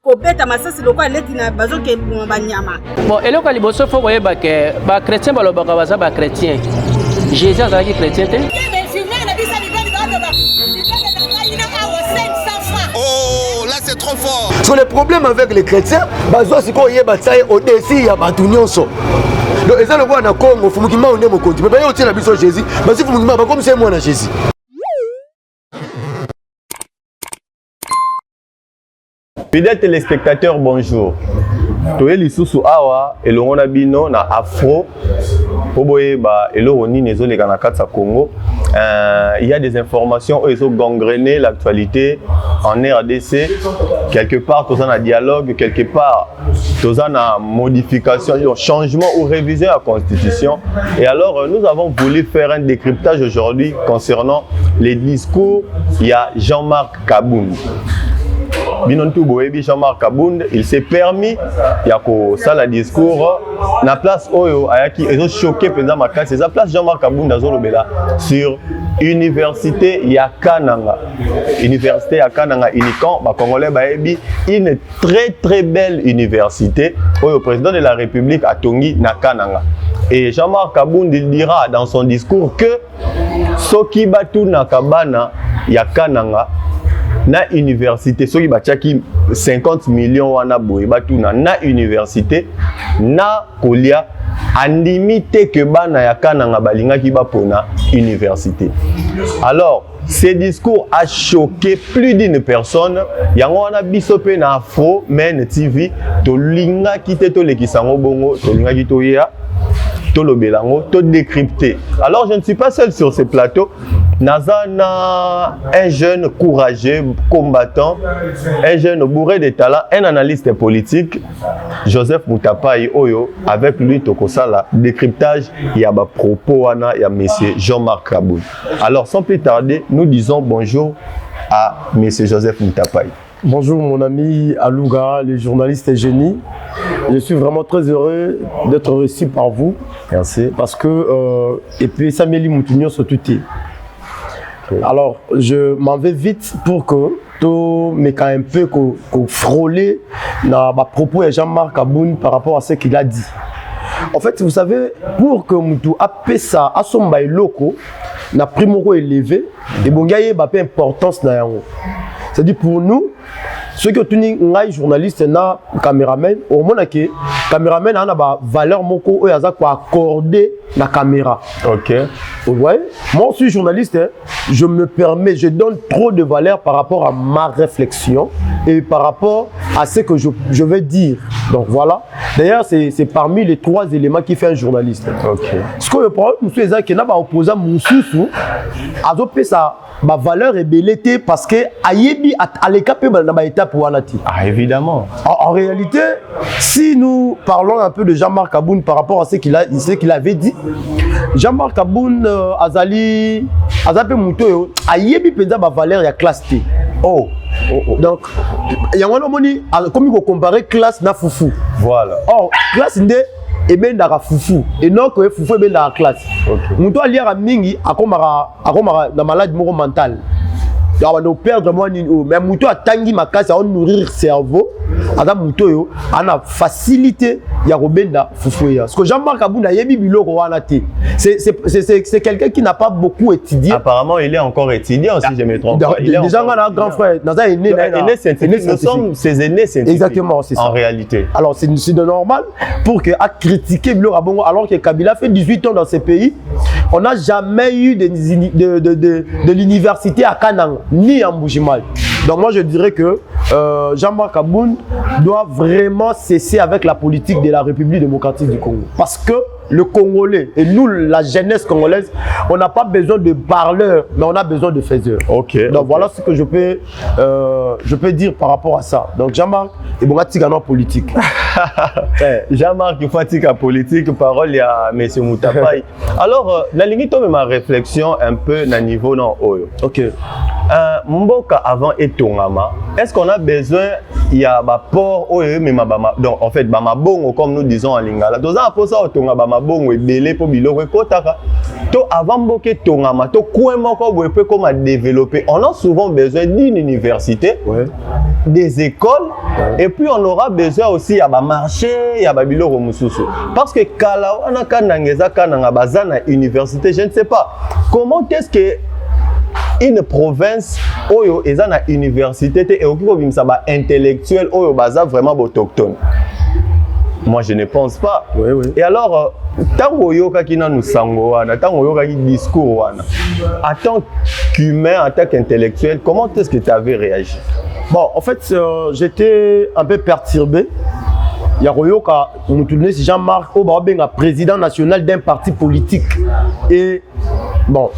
kobeta masasi lokwa leti na bazoke banyama. Bon, eloko liboso faut voyer ba chrétien balobaka baza ba chrétien. Jésus azalaki chrétien te. Oh, là c'est trop fort. Sur les problèmes avec les chrétiens, bazo siko yeba tsaye au-dessus ya batu nyonso. Donc eza lokwa na Congo fumukima onde mokonzi. Mais bayo tia na biso Jésus, basi fumukima ba comme c'est moi na Jésus. Fidèles téléspectateurs, bonjour. Toye lisusu awa elongo bino na afro poboye ba elongo ni nezoleka na katsa Congo. Il y a des informations où ils ont gangréné l'actualité en RDC. Quelque part, tous en a dialogue, quelque part, tous en a modification, changement ou révision à la Constitution. Et alors, nous avons voulu faire un décryptage aujourd'hui concernant les discours. Il y a Jean-Marc Kabound. Jean-Marc Kabound, il s'est permis, il y a ça le discours, na place Oyo, ils ont choqué pendant ma classe, c'est la place Jean-Marc Kabound sur Université Yakananga. Université Yakananga, Inikan, Congolais, une très belle université, où le président de la République a tongi Nakananga. Et Jean-Marc Kabound, il dira dans son discours que Soki Batu Nakabana Yakananga, na université soki bachaki 50 millions wana boye batuna na université na kolia andimité que bana ya kananga balingaki bapona université. Alors ces discours a choqué plus d'une personne. Yango wana biso pe na Afro Men TV to linga kite to lekisango bongo to linga kito ya to lobelango to décrypter. Alors je ne suis pas seul sur ce plateau. Nazana, un jeune courageux, combattant, un jeune bourré de talent, un analyste politique, Joseph Moutapai Oyo, avec lui Tokosala, décryptage, il y a des propos, il y a M. Jean-Marc Kabound. Alors sans plus tarder, nous disons bonjour à M. Joseph Moutapai. Bonjour mon ami Alouga, le journaliste et génie. Je suis vraiment très heureux d'être reçu par vous. Merci. Parce que, et puis Samuel Moutounion se tuait. Alors, je m'en vais vite pour que tout me quand un peu frôler dans ma propos de Jean-Marc Kabound par rapport à ce qu'il a dit. En fait, vous savez, pour que Moutou appelle ça à son bail loco, na primoro élevé, et bon gars, il y a une importance dans yango. C'est-à-dire pour nous, ceux qui ont tenu un journaliste, un caméraman, au moins que caméraman a une valeur moko ou yaza quoi accorder la caméra. Ok. Vous voyez, moi je suis journaliste, hein, je me permets, je donne trop de valeur par rapport à ma réflexion et par rapport à ce que je vais dire. Donc voilà. D'ailleurs, c'est parmi les 3 éléments qui fait un journaliste. Ok. Ce que je prends, c'est que n'a pas opposé Moussoussou, a dopé sa valeur est bellété parce que ayebi à l'étape dans étape wanati. Ah évidemment. En réalité, si nous parlons un peu de Jean-Marc Kabound par rapport à ce qu'il avait dit, Jean-Marc Kabound azali Moutoyo ayebi penza ba valeur ya classe T. Oh. Donc il y a un moni comme il faut comparer classe na foufou. Voilà. Oh, classe ndé et ben dara foufou et non que foufou ben dans la classe. Mouto aliara mingi akomara na maladie mentale. On va perdre moins mais Mouto a tangi ma casse à nourrir cerveau. Adam Mouto yo a facilité ya robenda foufouya. Parce que Jean-Marc Kabound a yebi biloko wana te. C'est quelqu'un qui n'a pas beaucoup étudié. Apparemment, il est encore étudiant si je me trompe pas. Il est déjà un grand frère. Aîné scientifique. Nous sommes ses aînés scientifiques. Exactement, c'est ça. En réalité. Alors c'est de normal pour que à critiquer biloko bongo alors que Kabila fait 18 ans dans ce pays, on n'a jamais eu de l'université à Kananga ni à Mbujimayi. Donc moi je dirais que Jean-Marc Kabound doit vraiment cesser avec la politique de la République démocratique du Congo. Parce que le Congolais, et nous la jeunesse congolaise, on n'a pas besoin de parleurs, mais on a besoin de faiseurs. Ok. Donc voilà ce que je peux dire par rapport à ça. Donc Jean-Marc, et bon, en politique. Jean-Marc, il faut en politique, parole à M. Moutapai. Alors, la limite, ma réflexion un peu à niveau non oyo. Ok. Mboka avant etongama, est-ce qu'on a besoin il y a ba port oyo mais donc en fait ba mabongo comme nous disons en lingala. Dans un pour ça otonga ba mabongo ebele po biloko ekotaka. To avant mboke tongama to coin moko boye peut comme développer. On a souvent besoin d'une université, des écoles, et puis on aura besoin aussi à ba marché, ya ba biloko mususu. Parce que kala wana kanangeza kananga bazana université, je ne sais pas comment est-ce que une province oyo eza na université te et okiko bimisa ba intellectuel oyo baza vraiment autochtone. Moi je ne pense pas. Et alors tango yoka kina nous sango wana, tango yoka ki discours wana. En tant qu'humain, en tant qu'intellectuel, comment est-ce que tu avais réagi? Bon, en fait, j'étais un peu perturbé. Il y a Royoka, Jean-Marc Obabenga, président national d'un parti politique. Et bon,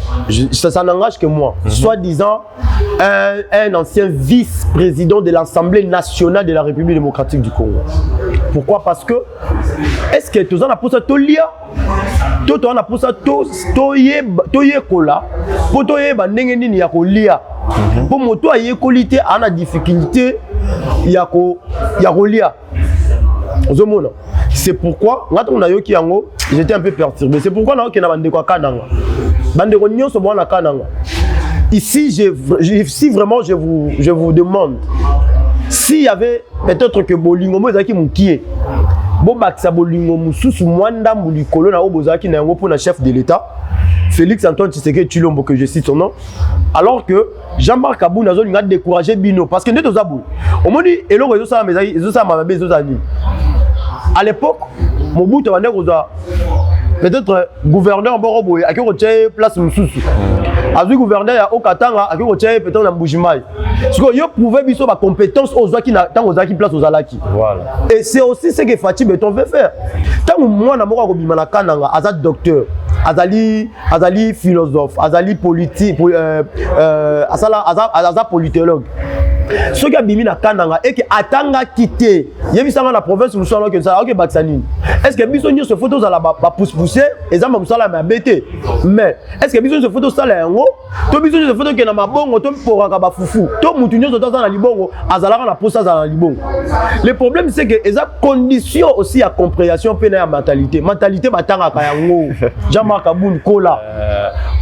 ça n'engage que moi. Soi-disant, un ancien vice-président de l'Assemblée nationale de la République démocratique du Congo. Pourquoi? Parce que, est-ce que tu as pour ça tolia? Tu as pour ça toye kola? Pour toye bandengeni ni yakolia? Pour moi, toi, y qualité, on a difficulté, yakolia. C'est pourquoi, j'étais un peu perturbé. C'est pourquoi on a bande kananga. Bande konyo so bona kananga. Ici, si vraiment je vous demande, s'il y avait peut-être que bolingo mo ezaki mukie, bo bakisa bolingo mususu mwanda mulikolo na obozaki na yango pour na chef de l'État, Félix Antoine Tshisekedi Tshilombo, que je cite son nom, alors que Jean-Marc Kabou n'a pas découragé Bino parce que nous sommes abou. On m'a dit et l'autre ça à l'époque, Mobutu avait peut-être gouverneur Boroboy a qui retient place Moussoussou. Avec gouverneur à Okatanga a qui retient peut-être dans Mbujimai. Parce que yo pouvait biso ba compétence aux qui n'attend aux qui place aux alaki. Voilà. Et c'est aussi ce que Fatih Beton veut faire. Tant moi na moko ko bimana kananga azad docteur, azali philosophe, azali politique, azala politologue. Ce qui a bimi na kananga et que atanga quitter. Yebisanga la province nous sommes là que ça OK Baksanine. Est-ce que biso nyo se photo za la ba pousser et ça m'a ma bête. Mais est-ce que biso se photo ça là ngo? To biso se photo que na mabongo to poraka ba fufu. To mutu nyo zo dans la libongo azalaka na posa za la libongo. Le problème c'est que eza condition aussi à compréhension pe na mentalité batanga ka yango. Jean-Marc Aboun Kola.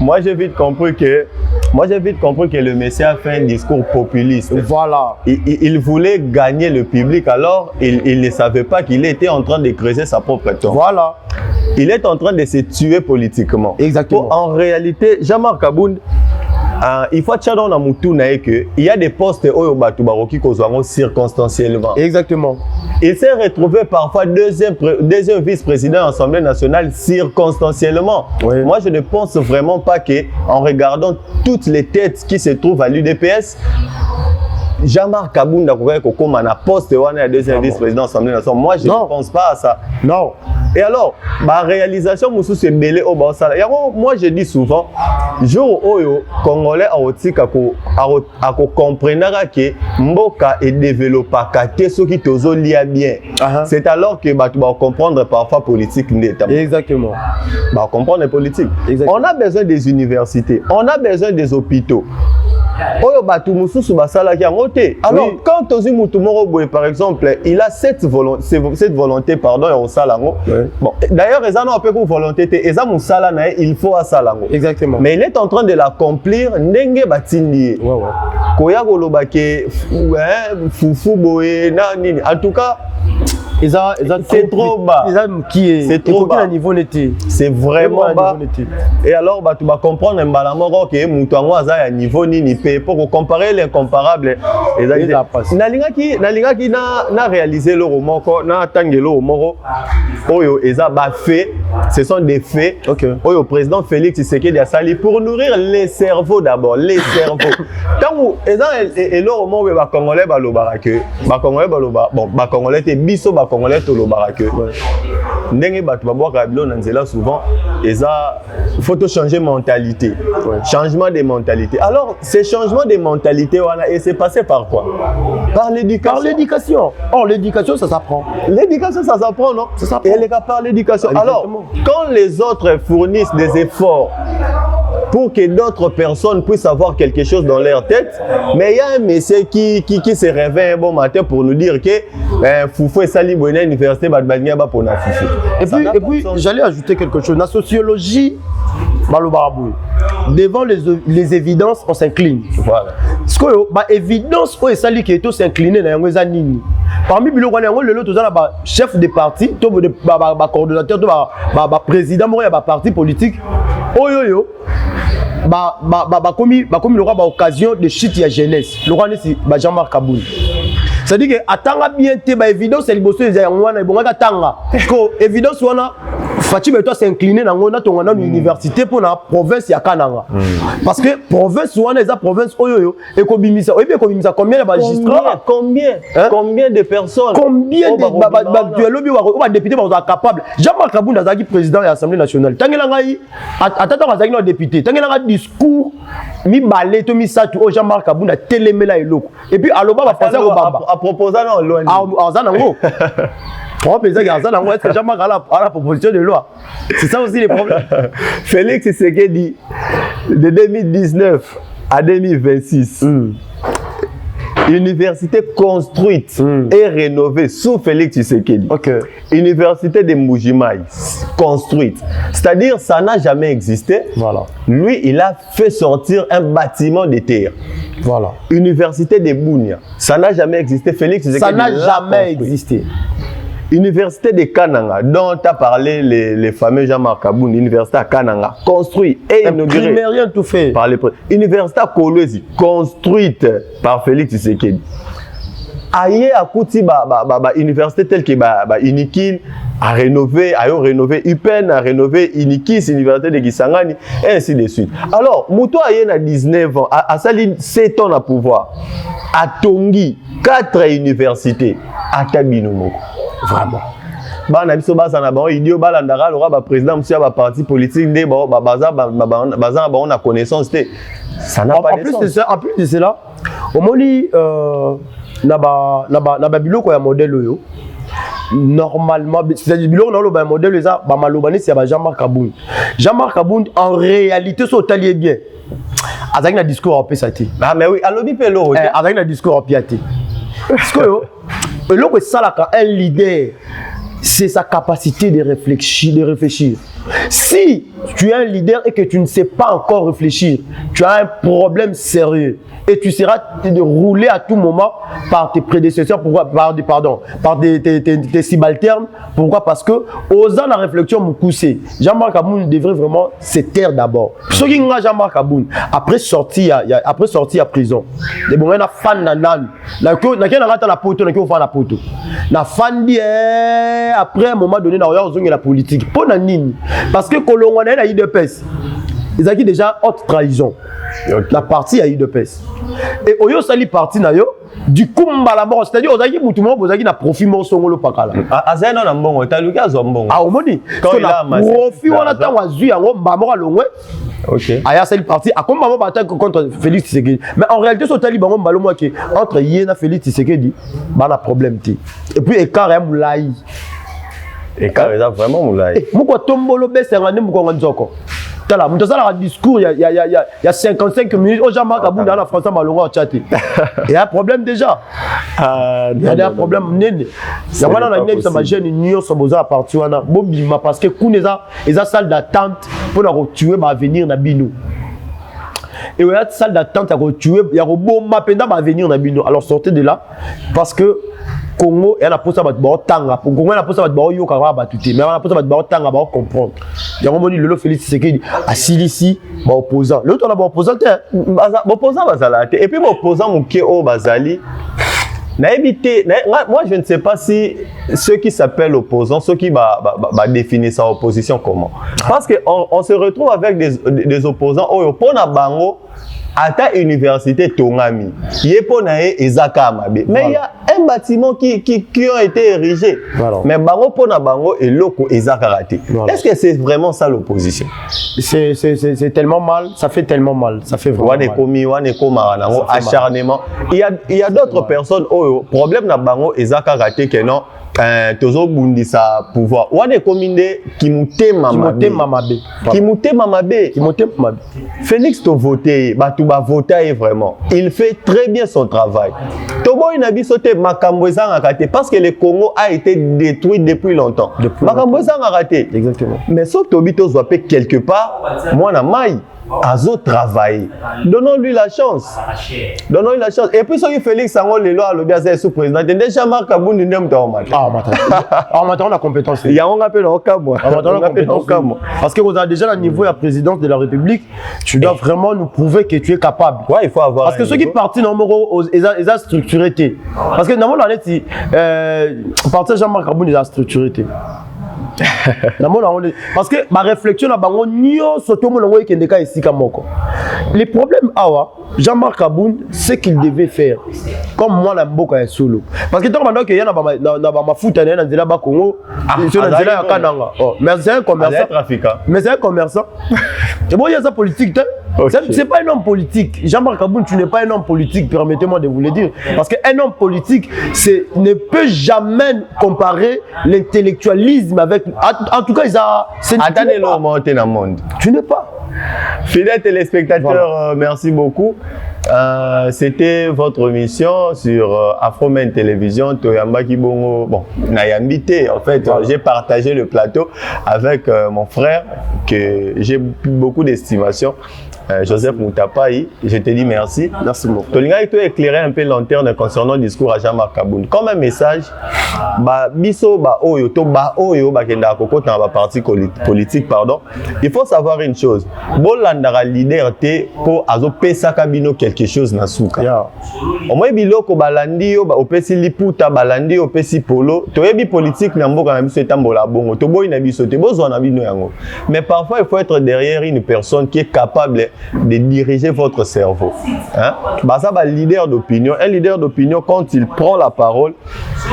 Moi j'ai vite compris que le Messie a fait un discours populiste. Voilà. Il voulait gagner le public, alors il ne savait pas qu'il était en train de creuser sa propre tombe. Voilà. Il est en train de se tuer politiquement. Exactement. En réalité, Jean-Marc Aboun, il faut que il y a des postes au Batu Baroki circonstanciellement. Exactement. Il s'est retrouvé parfois deuxième vice-président de l'Assemblée nationale circonstanciellement. Oui. Moi, je ne pense vraiment pas qu'en regardant toutes les têtes qui se trouvent à l'UDPS, Jean-Marc Kabunda comme un poste de deuxième vice-président de l'Assemblée nationale. Moi, je ne pense pas à ça. Non. Et alors, ma réalisation, c'est belé au Bansala. Moi, je dis souvent, jour où les Congolais comprennent que Mboka est développé ce qui te lie bien. C'est alors que tu vas comprendre parfois politique. Exactement. Bah, comprendre les politiques. Exactement. On a besoin des universités, on a besoin des hôpitaux. Alors, quand Tozi Moutoumoro, par exemple, il a cette volonté, pardon, au Salango. Bon, d'ailleurs, ils ont un peu de volonté, il faut à Salango. Exactement. Mais il est en train de l'accomplir, Ndenge Batindi. Koya Golobake, Foufou Boé, en tout cas, c'est trop bas. C'est trop bas. C'est vraiment bas. Et alors, tu vas comprendre que Moutango a un niveau ni pour comparer l'incomparable. Nalingaki n'a réalisé le roman, n'a tangé le roman. Ce sont des faits. Le président Félix Tshisekedi a sali pour nourrir les cerveaux d'abord. Les cerveaux. Quand le roman va Congolais, Congolais te biso Congolais to lo barake. Ndenge batu babwa kabilo nanzela souvent il faut changer mentalité. Changement de mentalité. Alors ces changements de mentalité et c'est passé par quoi? Par l'éducation. Par l'éducation. Or l'éducation ça s'apprend. L'éducation ça s'apprend, non? Ça s'apprend. Et les gars par l'éducation. Alors quand les autres fournissent des efforts pour que d'autres personnes puissent avoir quelque chose dans leur tête. Mais il y a un monsieur qui se réveille un bon matin pour nous dire que Foufou et Sali Boina Université Badbania pour la Foufou. Et puis j'allais ajouter quelque chose. La sociologie, devant les évidences, on s'incline. Voilà. Parce que l'évidence, c'est ça qui est s'incliner dans les années. Parmi les chef de parti, coordonnateur, président de parti politique, comme le roi occasion de chute à jeunesse. Le roi c'est Jean-Marc Kaboul. C'est-à-dire que attanga bien évidence c'est l'évidence évidence Fatima toi s'incliner dans l'université pour la province ya Kananga. Parce que province wana eza province oyo et kobimisa combien de magistrats, combien de personnes, combien de députés sont capables. Jean-Marc Kaboul azaki président de l'Assemblée nationale. Tangela ngai atata azaki no député. Tangela ngai discours mi balé to mi satu o Jean-Marc Kaboul a télémela eloko. Et puis aloba ba français ko baba. À proposant non loin. Azanango. Est-ce que Jean-Marc a la proposition de loi? C'est ça aussi les problèmes. Félix Tshisekedi, de 2019 à 2026, université construite et rénovée sous Félix Tshisekedi. Université de Mbuji-Mayi, construite. C'est-à-dire, ça n'a jamais existé. Voilà. Lui, il a fait sortir un bâtiment de terre. Voilà. Université de Bunia, ça n'a jamais existé. Félix Tshisekedi, ça n'a jamais existé. Université de Kananga, dont tu as parlé les fameux Jean-Marc Kaboul, université à Kananga, construite et inaugurée rien tout fait par les université à Kolwezi, construite par Félix Tshisekedi. Aïe à Kouti, université telle que Inikin a rénové, UPEN a rénové Inikis, université de Kisangani, et ainsi de suite. Alors, Mouto Aïe a 19 ans, à Saline 7 ans à pouvoir, à Tongi, 4 universités, à Kabinoumo. Vraiment. Bana biso basa na ba idio balandara le roi président monsieur ba parti politique ndé ba baza on a connaissance té ça n'a pas de sens. En plus de cela au moni na ba biloko ya modèle yo normalement c'est-à-dire biloko na lo ba modèle eza ba malobani c'est ba Jean-Marc Kaboul. Jean-Marc Kaboul en réalité so talier bien. Azaki na discours en pesati. Ah mais oui, alobi pelo. Azaki na discours en piaté. Parce que l'homme c'est un leader, c'est sa capacité de réfléchir. Si tu es un leader et que tu ne sais pas encore réfléchir, tu as un problème sérieux et tu seras roulé à tout moment par tes prédécesseurs, par tes subalternes. Pourquoi? Parce que osant la réflexion moukousé, Jean-Marc Kaboul devrait vraiment se taire d'abord. Ce qui est Jean-Marc Kaboul après sorti à prison, les bons na fan nanan, na la poto, na fan dit après un moment donné na la politique. Pour nani? Parce que Colombo a eu de pèse. Ils ont dit déjà haute trahison. La partie a eu de pèse. Et Oyo Sali parti na yo, du coup la mort, c'est-à-dire Ozaki Moutouma, Ozaki na profit mon songolo pakala. Azena na mbongo, taluka zo mbongo. Ah omoni, quand il a profit on attend wazu yango mbamora longwe. OK. Aya Sali parti, a comme maman bataille contre Félix Tshisekedi. Mais en réalité so tali bango mbalo moi que entre Yena Félix Tshisekedi, ba na problème té. Et puis écart ya moulaï. Et car il a vraiment moulaï. Pourquoi tombolo besengane moukonga nzoko? Tala, nous avons un discours il y a 55 minutes. Au Jean-Marc Kaboul dans la France, malonga au chat. Il y a un problème déjà. Il y a un problème. Il y a un jeune union sur besoin à partir de parce que nous avons une salle d'attente pour la tuer ma venir na bino. Et il y a une salle d'attente à tuer. Il y a un bon mapenda va venir na bino. Alors sortez de là parce que Congo, il y a posé à tanga. Pour Congo, il y a posé à yo kara batuté. Mais il y a posé à tanga, va comprendre. Il y a un moment le Félix Tshisekedi à Silici, opposant. L'autre on a opposant, opposant bazala. Et puis opposant mon keo bazali. Moi je ne sais pas si ceux qui s'appellent opposants, ceux qui définissent sa opposition comment. Parce que on se retrouve avec des opposants pour na bango. À ta université Tongami, mais il y a un bâtiment qui a été érigé. Voilà. Mais bango pona bango et loko ezakaraté. Voilà. Est-ce que c'est vraiment ça l'opposition? C'est tellement mal, ça fait tellement mal, ça fait vraiment mal. Acharnement. Il y a d'autres personnes au problème na bango ezakaraté que non. tozo bundisa pouvoir wane kominde kimutema mabe Félix to voté batu ba voter vraiment il fait très bien son travail tobo inabiso te makambo ezanga kate parce que le Congo a été détruit depuis longtemps makambo ezanga kate exactement mais sauf tobi to zoapé quelque part moi na mai Azo travailler. Donnons-lui la chance. Donnons-lui la chance. Et puis, ce qui Félix Sango Lelo a l'obéa sous-président. Déjà, Marc Kaboun, il n'aime pas. On a compétence. Il y a un appel au cas, moi. Parce que vous avez déjà le niveau de la présidence de la République, tu dois vraiment nous prouver que tu es capable. Ouais, il faut avoir. Parce que ceux qui partent, ils ont structuré. Parce que dans mon année, partir Jean-Marc Kaboun, ils ont structuré. Parce que ma réflexion là les problèmes Jean-Marc Kaboun ce qu'il devait faire comme moi la mboka ya solo parce que tant que y a na foot na nzela ba Congo mais c'est un commerçant c'est bon il y a ça politique c'est pas un homme politique Jean-Marc Kaboun tu n'es pas un homme politique permettez-moi de vous le dire parce qu'un homme politique ne peut jamais comparer l'intellectualisme avec en tout cas tu n'es pas fidèles téléspectateurs voilà. Merci beaucoup c'était votre émission sur Afromen Télévision Toyamba Kibongo bon Nayambité en fait voilà. J'ai partagé le plateau avec mon frère que j'ai beaucoup d'estimation Joseph Moutapaï, je te dis merci. Merci beaucoup. Tolinga et toi éclairer un peu lanterne concernant le discours à Jean-Marc Kaboun. Comme un message, biso oyo kenda kokota na parti politique pardon. Il faut savoir une chose. Bolandara leader te pour azo pesa kabino quelque chose na suka. Au moins biloko balandi yo opesi liputa balandi opesi polo. Toyebi politique na mboka na biso etambola bongo. To boy na biso te bozo na bino yango. Mais parfois il faut être derrière une personne qui est capable de diriger votre cerveau. Hein? Bah, ça, leader d'opinion. Un leader d'opinion, quand il prend la parole,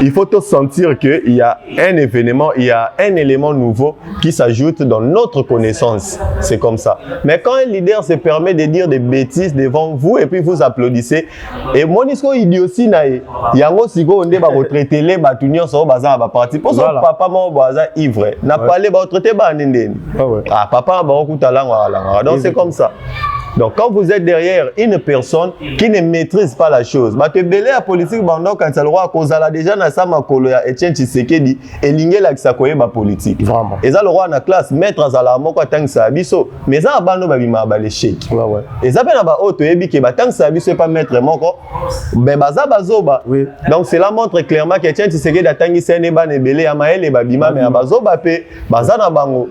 il faut te sentir qu'il y a un événement, il y a un élément nouveau qui s'ajoute dans notre connaissance. C'est comme ça. Mais quand un leader se permet de dire des bêtises devant vous et puis vous applaudissez, et mon discours idiotie, il y a un sigo on va retraiter les bâtonniers sur bazar va partir. Pour ça, papa mon bazar ivre. N'a pas les retraiter ah papa va écouter la langue. Donc c'est comme ça. Donc quand vous êtes derrière une personne qui ne maîtrise pas la chose, bah te belé à politique bandok quand ça le roi cause la déjà na sa makolo ya Etienne Tshisekedi elinge la kisakoye ba politique. Vraiment. Et ça le roi na classe maître za la moko tang sa biso, mais ça bando ba bima ba l'échec. Ouais. Et ça ben ba auto yebi ke ba tang sa biso pas maître moko, ben baza bazoba. Oui. Donc cela montre clairement que Etienne Tshisekedi atangi sene ba ne belé ya maele ba bima mais bazoba pe baza na bango.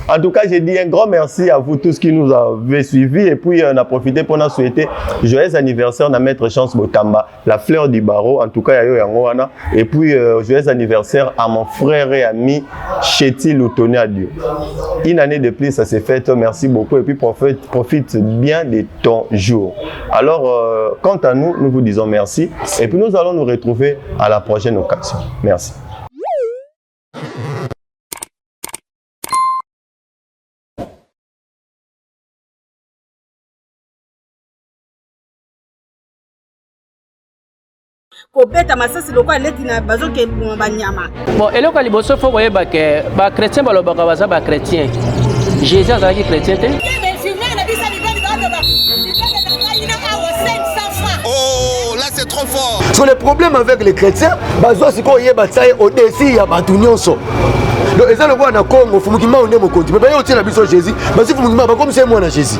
En tout cas, j'ai dit un grand merci à vous tous qui nous avez suivis et puis on a profité pour nous souhaiter joyeux anniversaire à Maître Chance Botamba, la fleur du barreau, en tout cas Yayo Yangoana, et puis joyeux anniversaire à mon frère et ami Chéti Loutoni Adieu. Une année de plus, ça s'est fait, merci beaucoup et puis profite bien de ton jour. Alors, quant à nous, nous vous disons merci et puis nous allons nous retrouver à la prochaine occasion. Merci. kobeta masasi lokwa leti na bazoke banyama bon eloko liboso fo boyeba ke ba chrétien balobaka baza ba chrétien Jésus azalaki chrétien te Oh, là c'est trop fort. Sur les problèmes avec les chrétiens, bazo siko yeba tsaye au-dessus ya batu nyonso. Donc eza le roi na Congo fumukima onde mokonzi. Mais ba yo tina biso Jésus, basi fumukima ba comme c'est moi na Jésus.